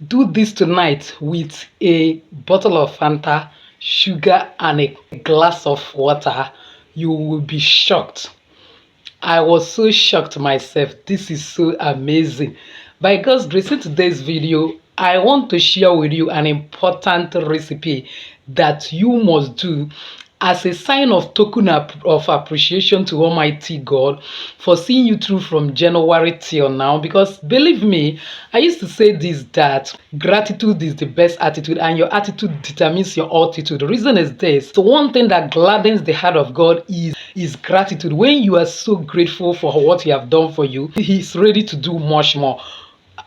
Do this tonight with a bottle of Fanta, sugar, and a glass of water. You will be shocked. I was so shocked myself. This is so amazing. By God's grace, in today's video, I want to share with you an important recipe that you must do as a sign of token of appreciation to Almighty God for seeing you through from January till now. Because believe me, I used to say this, that gratitude is the best attitude, and your attitude determines your altitude. The reason is this: so one thing that gladdens the heart of God is gratitude. When you are so grateful for what He have done for you, He's ready to do much more.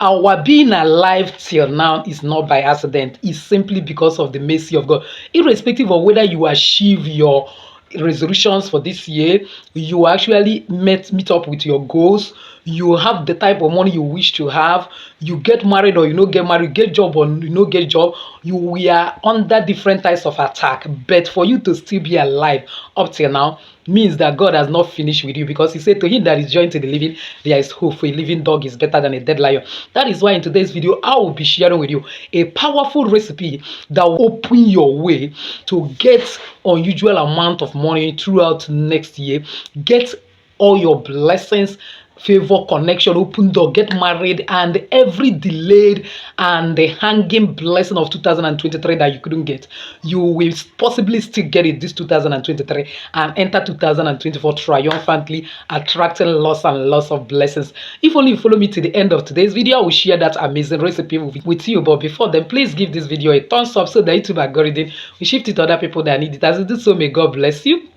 Our being alive till now is not by accident. It's simply because of the mercy of God. Irrespective of whether you achieve your resolutions for this year, you actually meet up with your goals, you have the type of money you wish to have, you get married or you no get married, get job or you no get job, we are under different types of attack. But for you to still be alive up till now means that God has not finished with you, because He said, to him that is joined to the living, there is hope. For a living dog is better than a dead lion. That is why in today's video, I will be sharing with you a powerful recipe that will open your way to get unusual amount of money throughout next year, get all your blessings, favor, connection, open door, get married, and every delayed and the hanging blessing of 2023 that you couldn't get, you will possibly still get it this 2023 and enter 2024 triumphantly, attracting lots and lots of blessings. If only you follow me to the end of today's video, I will share that amazing recipe with you. But before then, please give this video a thumbs up so that YouTube algorithm will shift it to other people that need it. As you do so, may God bless you.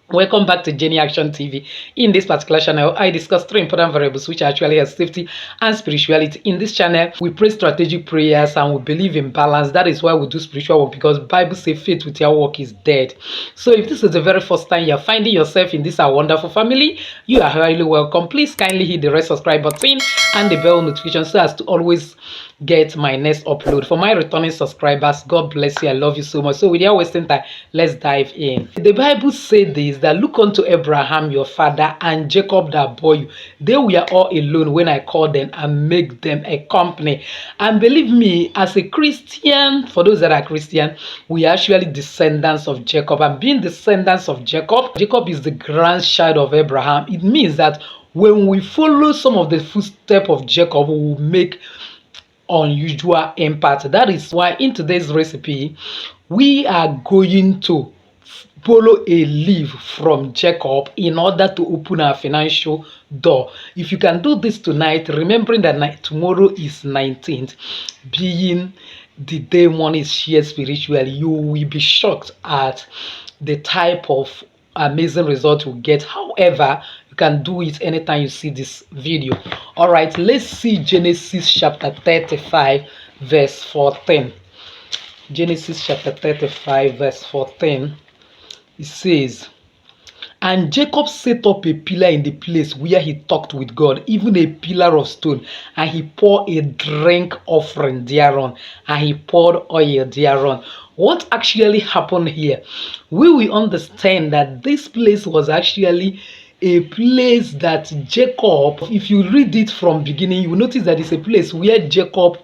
Welcome back to Jenny Action TV. In this particular channel, I discuss three important variables which actually have safety and spirituality. In this channel, we pray strategic prayers and we believe in balance. That is why we do spiritual work, because Bible says faith without work is dead. So if this is the very first time you're finding yourself in this our wonderful family, you are highly welcome. Please kindly hit the red subscribe button and the bell notification so as to always get my next upload. For my returning subscribers, God bless you. I love you so much. So without wasting time, let's dive in. The Bible says this, that look unto Abraham your father and Jacob that bore you. They were all alone when I called them and make them a company. And believe me, as a Christian, for those that are Christian, we are actually descendants of Jacob. And being descendants of Jacob, Jacob is the grandchild of Abraham. It means that when we follow some of the footsteps of Jacob, we will make unusual impact. That is why in today's recipe, we are going to follow a leaf from Jacob in order to open our financial door. If you can do this tonight, remembering that tomorrow is 19th, being the day money is shared spiritually, you will be shocked at the type of amazing result you get. However, you can do it anytime you see this video. All right, let's see Genesis chapter 35 verse 14. Genesis chapter 35 verse 14. It says, and Jacob set up a pillar in the place where he talked with God, even a pillar of stone, and he poured a drink offering thereon, and he poured oil thereon. What actually happened here? We will understand that this place was actually a place that Jacob, if you read it from beginning, you will notice that it's a place where Jacob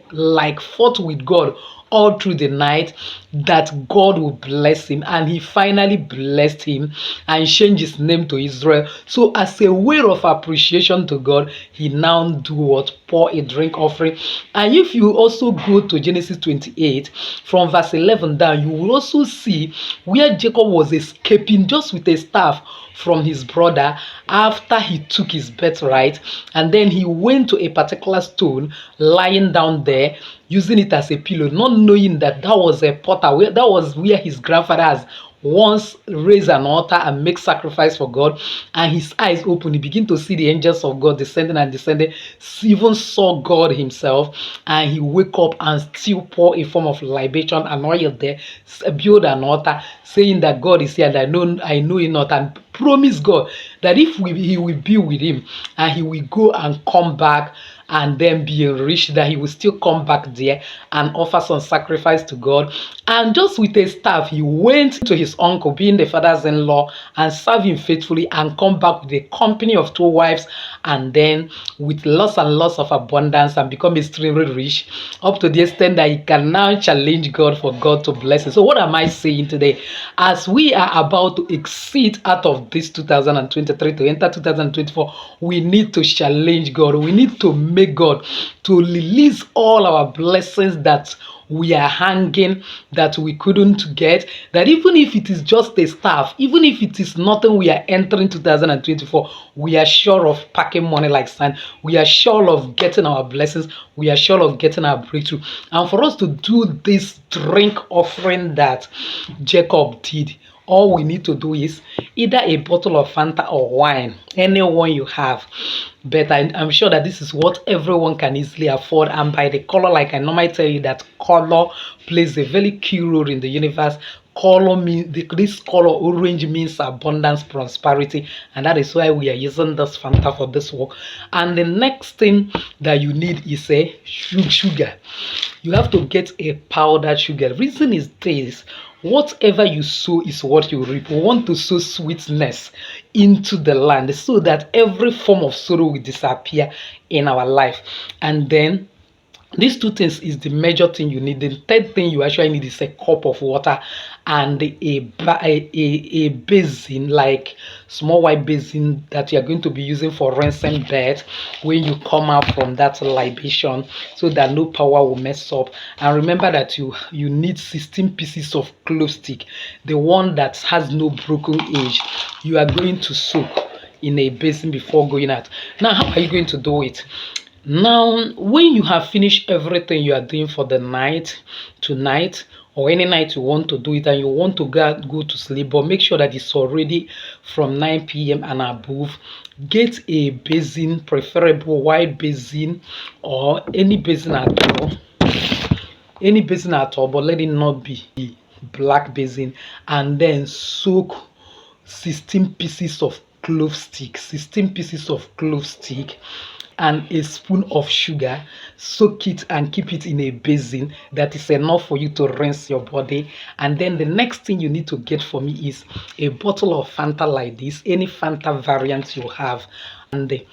fought with God all through the night, that God will bless him, and he finally blessed him and changed his name to Israel. So as a way of appreciation to God, he now do what? Pour a drink offering. And if you also go to Genesis 28 from verse 11 down, you will also see where Jacob was escaping just with a staff from his brother after he took his birthright, and then he went to a particular stone lying down there, using it as a pillow, not knowing that that was a potter, that was where his grandfather has once raised an altar and make sacrifice for God. And his eyes opened, he began to see the angels of God descending and descending, even saw God himself, and he wake up and still pour a form of libation and oil there, build an altar, saying that God is here, that I know him not, and promise God that if he will be with him and he will go and come back and then being rich, that he will still come back there and offer some sacrifice to God. And just with a staff, he went to his uncle, being the father's in law, and served him faithfully and come back with a company of 2 wives, and then with lots and lots of abundance, and become extremely rich, up to the extent that he can now challenge God for God to bless him. So, what am I saying today? As we are about to exceed out of this 2023 to enter 2024, we need to challenge God. We need to make God to release all our blessings that we are hanging, that we couldn't get, that even if it is just a staff, even if it is nothing, we are entering 2024, we are sure of packing money like sand. We are sure of getting our blessings. We are sure of getting our breakthrough. And for us to do this drink offering that Jacob did, all we need to do is either a bottle of Fanta or wine, any one you have. But I'm sure that this is what everyone can easily afford. And by the color, like I normally tell you, that color plays a very key role in the universe. Color means, this color orange means abundance, prosperity, and that is why we are using this Fanta for this work. And the next thing that you need is a sugar. You have to get a powdered sugar. Reason is this: whatever you sow is what you reap. We want to sow sweetness into the land so that every form of sorrow will disappear in our life. And then these two things is the major thing you need. The third thing you actually need is a cup of water and a basin, like small white basin, that you are going to be using for rinsing bed when you come out from that libation, so that no power will mess up. And remember that you need 16 pieces of clove stick, the one that has no broken edge. You are going to soak in a basin before going out. Now, how are you going to do it? Now, when you have finished everything you are doing for the night, tonight, or any night you want to do it, and you want to go to sleep, but make sure that it's already from 9 p.m. and above, get a basin, preferable white basin or any basin at all. Any basin at all, but let it not be black basin, and then soak 16 pieces of clove stick, 16 pieces of clove stick, and a spoon of sugar. Soak it and keep it in a basin. That is enough for you to rinse your body. And then the next thing you need to get for me is a bottle of Fanta, like this, any Fanta variant you have, and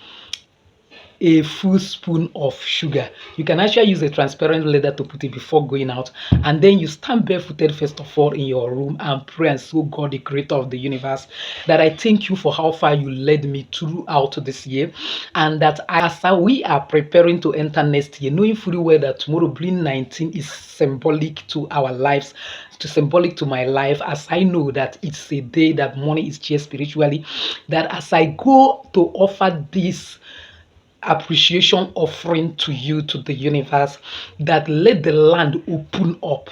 a full spoon of sugar. You can actually use a transparent leather to put it before going out. And then you stand barefooted first of all in your room and pray and so God, the creator of the universe, that I thank you for how far you led me throughout this year, and that as we are preparing to enter next year, knowing fully well that tomorrow being 19 is symbolic to our lives, symbolic to my life, as I know that it's a day that money is shared spiritually, that as I go to offer this appreciation offering to you, to the universe, that let the land open up,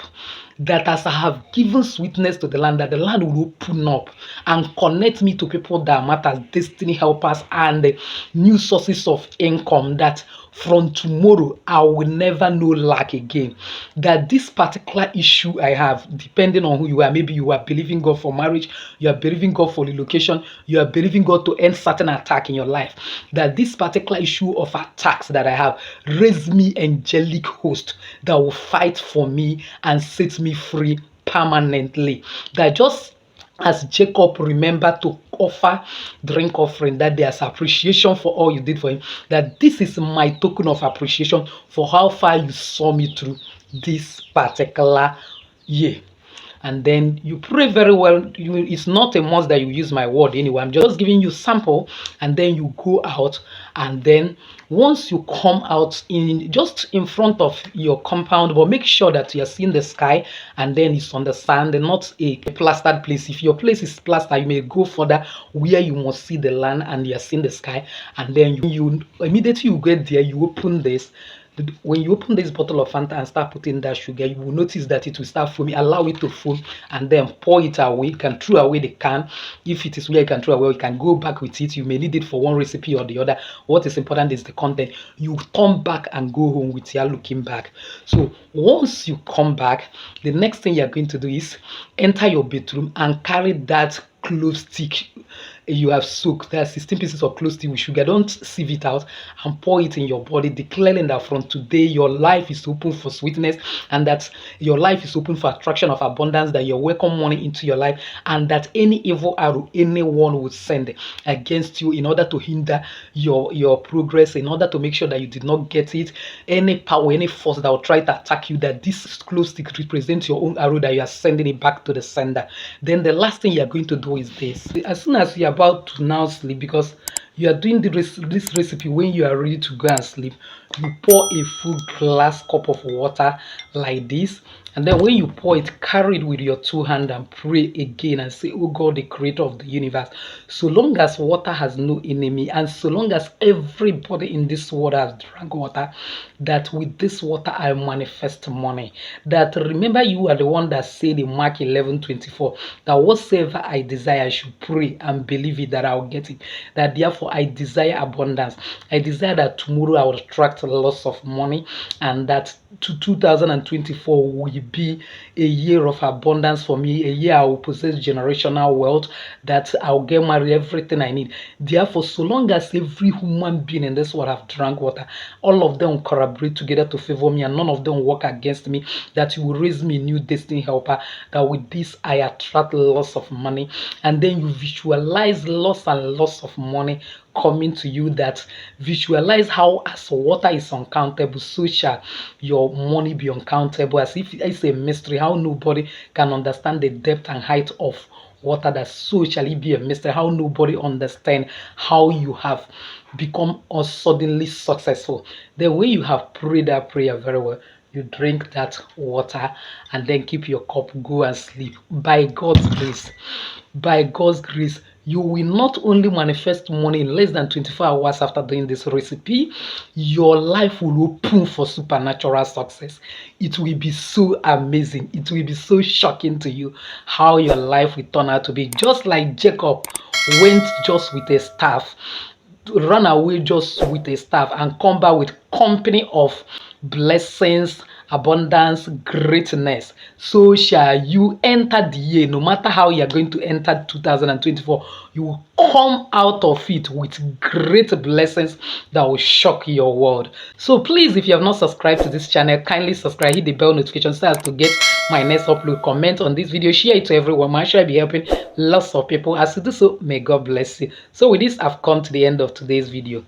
that as I have given sweetness to the land, that the land will open up and connect me to people that matter, destiny helpers, and new sources of income, that from tomorrow I will never know lack again. That this particular issue I have, depending on who you are, maybe you are believing God for marriage, you are believing God for relocation, you are believing God to end certain attack in your life, that this particular issue of attacks that I have, raise me angelic host that will fight for me and set me free permanently. That just as Jacob remembered to offer drink offering that there's appreciation for all you did for him, that this is my token of appreciation for how far you saw me through this particular year. And then you pray very well. It's not a must that you use my word anyway. I'm just giving you sample, and then you go out, and then once you come out in just in front of your compound, but make sure that you're seeing the sky, and then it's on the sand and not a plastered place. If your place is plastered, you may go further where you must see the land and you're seeing the sky, and then you immediately you get there, you open this. When you open this bottle of Fanta and start putting that sugar, you will notice that it will start foaming. Allow it to foam and then pour it away. You can throw away the can. If it is where you can throw away, you can go back with it. You may need it for one recipe or the other. What is important is the content. You turn back and go home with your looking back. So once you come back, the next thing you're going to do is enter your bedroom and carry that clove stick you have soaked, there are 16 pieces of close tea with sugar. Don't sieve it out and pour it in your body, declaring that from today your life is open for sweetness, and that your life is open for attraction of abundance, that you welcome money into your life, and that any evil arrow anyone would send against you in order to hinder your progress, in order to make sure that you did not get it, any power, any force that will try to attack you, that this close stick represents your own arrow, that you are sending it back to the sender. Then the last thing you are going to do is this. As soon as you're about to now sleep, because you are doing this recipe when you are ready to go and sleep, you pour a full glass cup of water like this, and then when you pour it, carry it with your two hands and pray again and say, oh God, the creator of the universe, so long as water has no enemy, and so long as everybody in this world has drank water, that with this water I manifest money. That, remember, you are the one that said in Mark 11:24 that whatsoever I desire I should pray and believe it that I'll get it. That therefore I desire abundance. I desire that tomorrow I will attract lots of money, and that 2024 will be a year of abundance for me, a year I will possess generational wealth, that I'll get married, everything I need. Therefore, so long as every human being in this world have drank water, all of them collaborate together to favor me, and none of them work against me, that you will raise me a new destiny helper, that with this I attract lots of money. And then you visualize lots and lots of money coming to you, that visualize how as water is uncountable, so shall your money be uncountable, as if it's a mystery, how nobody can understand the depth and height of water, that so shall it be a mystery, how nobody understand how you have become suddenly successful. The way you have prayed that prayer very well, you drink that water and then keep your cup, go and sleep. By God's grace, by God's grace, you will not only manifest money in less than 24 hours after doing this recipe, your life will open for supernatural success. It will be so amazing. It will be so shocking to you how your life will turn out to be. Just like Jacob went just with a staff, run away just with a staff, and come back with company of blessings, abundance, greatness, so shall you enter the year. No matter how you are going to enter 2024, you will come out of it with great blessings that will shock your world. So please, if you have not subscribed to this channel, kindly subscribe, hit the bell notification so as to get my next upload. Comment on this video, share it to everyone. I shall be helping lots of people. As you do so, may God bless you. So with this, I've come to the end of today's video.